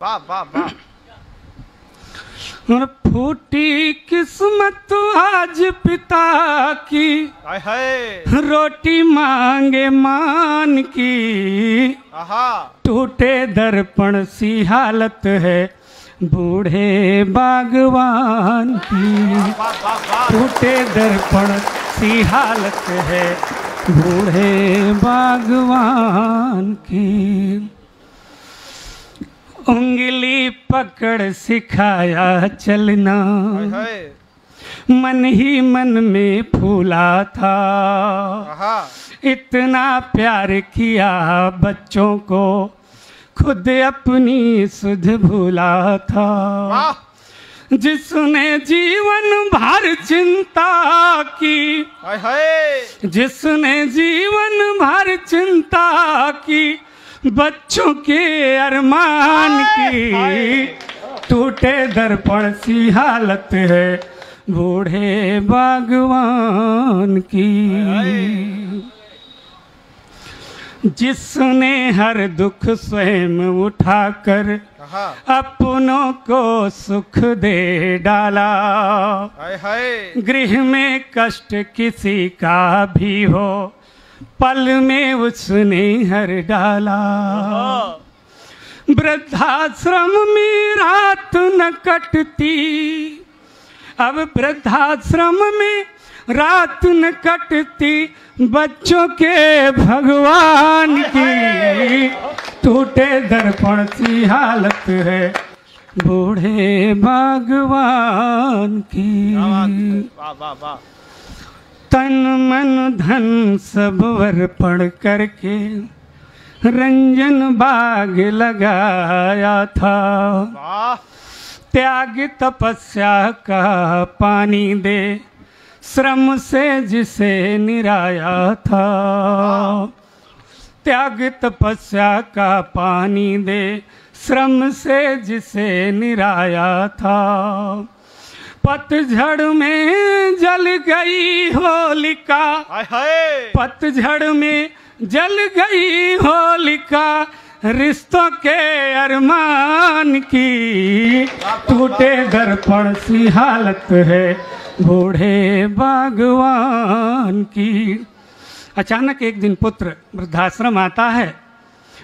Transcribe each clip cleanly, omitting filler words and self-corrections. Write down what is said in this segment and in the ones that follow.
वाह वाह वाह। और फूटी किस्मत आज पिता की, हाय हाय। रोटी मांगे मान की, आहा। टूटे दर्पण सी हालत है बूढ़े बागवान की। वाह वाह वाह। टूटे दर्पण सी हालत है बूढ़े बागवान की। उंगली पकड़ सिखाया चलना, हाय हाय। मन ही मन में फूला था। आहा। इतना प्यार किया बच्चों को, खुद अपनी सुध भूला था। वाह। जिसने जीवन भर चिंता की, हाय हाय। जिसने जीवन भर चिंता की, बच्चों के अरमान की। टूटे दर्पण सी हालत है बूढ़े बागवान की। जिसने हर दुख स्वयं उठाकर अपनों को सुख दे डाला। हाय हाय। गृह में कष्ट किसी का भी हो, पल में उसने हर डाला। वृद्धाश्रम में रात न कटती, अब वृद्धाश्रम में रात न कटती, बच्चों के भगवान की। टूटे दर्पण सी हालत है बूढ़े बागवान की। वाह वाह वाह। तन मन धन सब अर्पण करके रंजन बाग लगाया था। वाह। त्याग तपस्या का पानी दे, श्रम से जिसे निराया था। त्याग तपस्या का पानी दे, श्रम से जिसे निराया था। पतझड़ में जल गई होलिका, हाय हाय। पतझड़ में जल गई होलिका, रिश्तों के अरमान की। टूटे दर्पण सी हालत है बूढ़े बागवान की। अचानक एक दिन पुत्र वृद्धाश्रम आता है।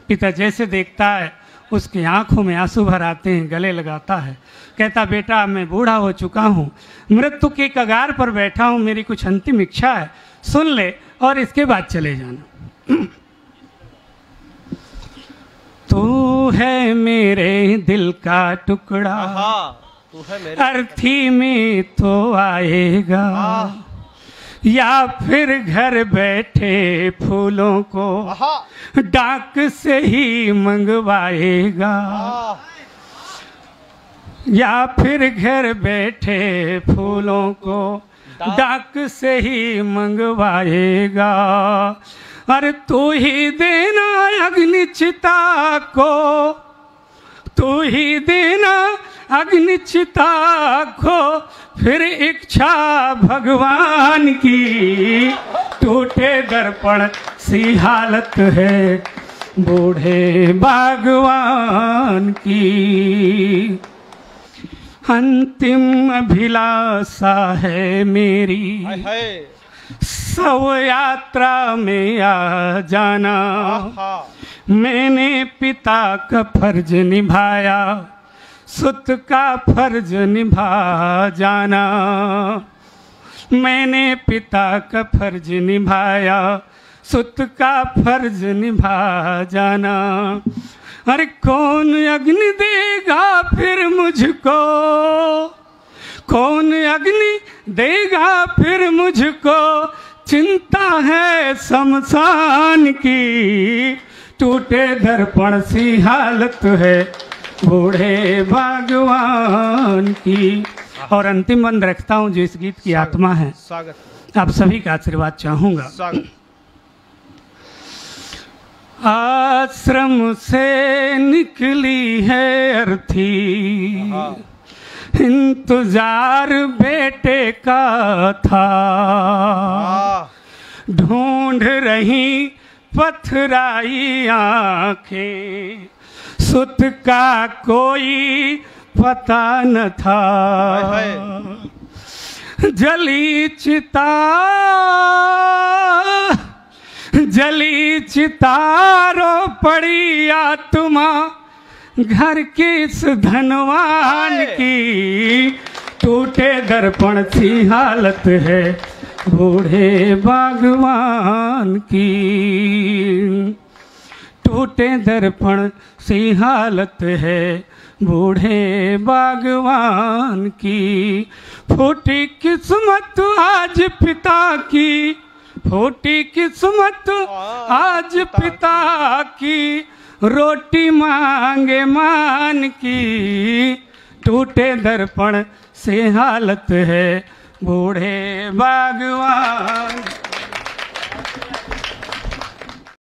पिता जैसे देखता है उसकी आंखों में आंसू भर आते हैं, गले लगाता है, कहता बेटा मैं बूढ़ा हो चुका हूँ, मृत्यु के कगार पर बैठा हूँ, मेरी कुछ अंतिम इच्छा है, सुन ले और इसके बाद चले जाना। तू है मेरे दिल का टुकड़ा, तू है मेरे अर्थी में तो आएगा, या फिर घर बैठे फूलों को डाक से ही मंगवाएगा। या फिर घर बैठे फूलों को डाक से ही मंगवाएगा। अरे तू ही देना अग्निचिता को, तू ही देना अग्निचिता को, फिर इच्छा भगवान की। टूटे दर्पण सी हालत है बूढ़े बागवान की। अंतिम अभिलाषा है मेरी, शव यात्रा में आ जाना। मैंने पिता का फर्ज निभाया, सुत का फर्ज निभा जाना। मैंने पिता का फर्ज निभाया, सुत का फर्ज निभा जाना। अरे कौन अग्नि देगा फिर मुझको, कौन अग्नि देगा फिर मुझको, चिंता है शमशान की। टूटे दर्पण सी हालत है बूढ़े बागवान की। और अंतिम बंद रखता हूँ जो इस गीत की आत्मा है। स्वागत। आप सभी का आशीर्वाद चाहूंगा। स्वागत। आश्रम से निकली है अर्थी, इंतजार बेटे का था। ढूंढ रही पथराई आंखें, सुत का कोई पता न था। हाय। जली चितारो पड़ी आत्मा घर की इस धनवान की, टूटे दर्पण सी हालत है बूढ़े बागवान की। टूटे दर्पण सी हालत है बूढ़े बागवान की। फूटी किस्मत आज पिता की, फूटी किस्मत आज पिता की, रोटी मांगे मान की। टूटे दर्पण से हालत है बूढ़े बागवान।